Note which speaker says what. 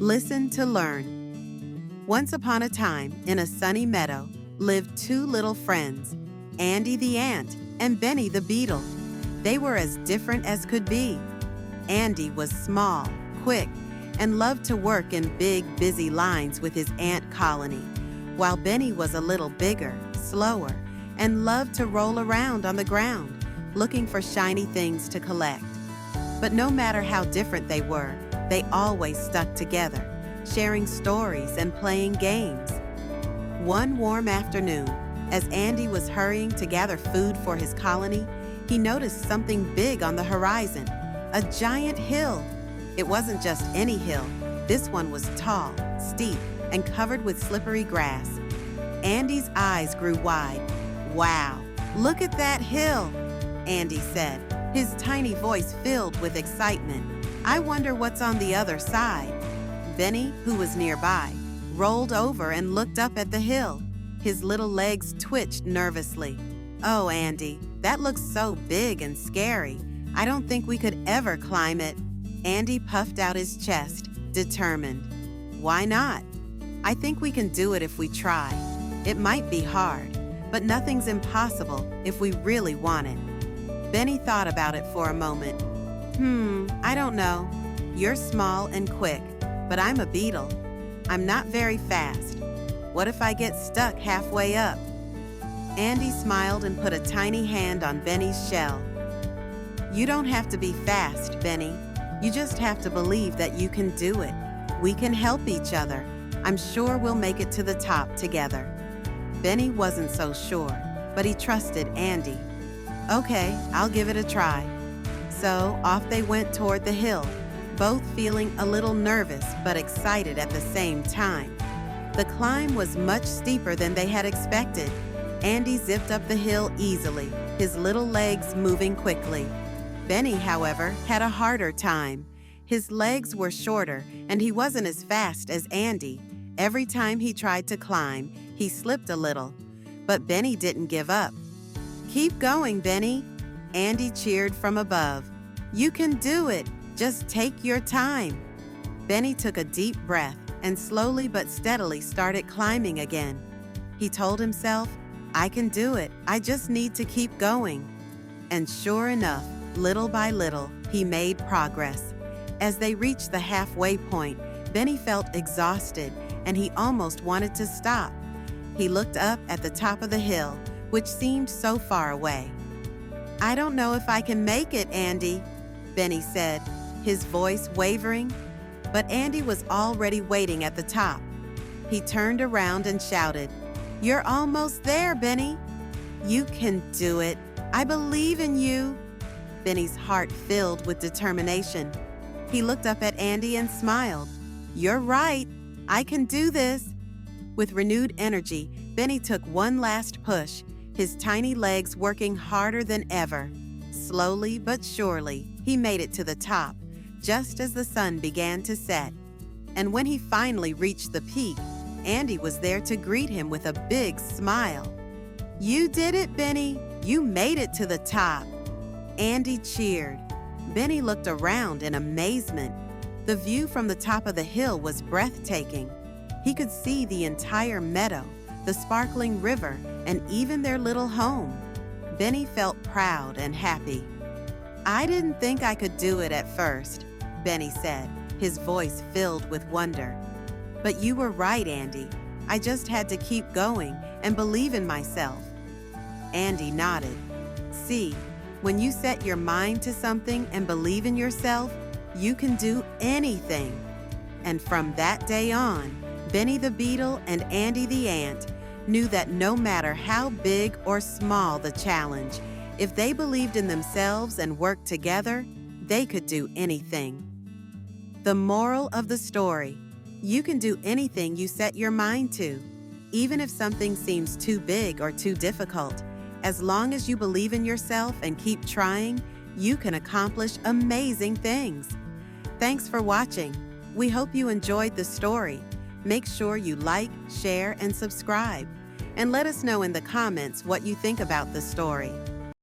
Speaker 1: Listen to learn. Once upon a time, in a sunny meadow, lived two little friends, Andy the ant and Benny the beetle. They were as different as could be. Andy was small, quick, and loved to work in big, busy lines with his ant colony, while Benny was a little bigger, slower, and loved to roll around on the ground, looking for shiny things to collect. But no matter how different they were, they always stuck together, sharing stories and playing games. One warm afternoon, as Andy was hurrying to gather food for his colony, he noticed something big on the horizon, a giant hill. It wasn't just any hill. This one was tall, steep, and covered with slippery grass. Andy's eyes grew wide. "Wow, look at that hill," Andy said, his tiny voice filled with excitement. "I wonder what's on the other side." Benny, who was nearby, rolled over and looked up at the hill. His little legs twitched nervously. "Oh, Andy, that looks so big and scary. I don't think we could ever climb it." Andy puffed out his chest, determined. "Why not? I think we can do it if we try. It might be hard, but nothing's impossible if we really want it." Benny thought about it for a moment. I don't know. You're small and quick, but I'm a beetle. I'm not very fast. What if I get stuck halfway up?" Andy smiled and put a tiny hand on Benny's shell. "You don't have to be fast, Benny. You just have to believe that you can do it. We can help each other. I'm sure we'll make it to the top together." Benny wasn't so sure, but he trusted Andy. "Okay, I'll give it a try." So off they went toward the hill, both feeling a little nervous but excited at the same time. The climb was much steeper than they had expected. Andy zipped up the hill easily, his little legs moving quickly. Benny, however, had a harder time. His legs were shorter, and he wasn't as fast as Andy. Every time he tried to climb, he slipped a little. But Benny didn't give up. "Keep going, Benny," Andy cheered from above. "You can do it. Just take your time." Benny took a deep breath and slowly but steadily started climbing again. He told himself, "I can do it. I just need to keep going." And sure enough, little by little, he made progress. As they reached the halfway point, Benny felt exhausted and he almost wanted to stop. He looked up at the top of the hill, which seemed so far away. "I don't know if I can make it, Andy," Benny said, his voice wavering. But Andy was already waiting at the top. He turned around and shouted, "You're almost there, Benny. You can do it. I believe in you." Benny's heart filled with determination. He looked up at Andy and smiled. "You're right. I can do this." With renewed energy, Benny took one last push, his tiny legs working harder than ever. Slowly but surely, he made it to the top, just as the sun began to set. And when he finally reached the peak, Andy was there to greet him with a big smile. "You did it, Benny. You made it to the top." Andy cheered. Benny looked around in amazement. The view from the top of the hill was breathtaking. He could see the entire meadow, the sparkling river, and even their little home. Benny felt proud and happy. "I didn't think I could do it at first," Benny said, his voice filled with wonder. "But you were right, Andy. I just had to keep going and believe in myself." Andy nodded. "See, when you set your mind to something and believe in yourself, you can do anything." And from that day on, Benny the Beetle and Andy the Ant knew that no matter how big or small the challenge, if they believed in themselves and worked together, they could do anything. The moral of the story: you can do anything you set your mind to, even if something seems too big or too difficult. As long as you believe in yourself and keep trying, you can accomplish amazing things. Thanks for watching. We hope you enjoyed the story. Make sure you like, share, and subscribe. And let us know in the comments what you think about the story.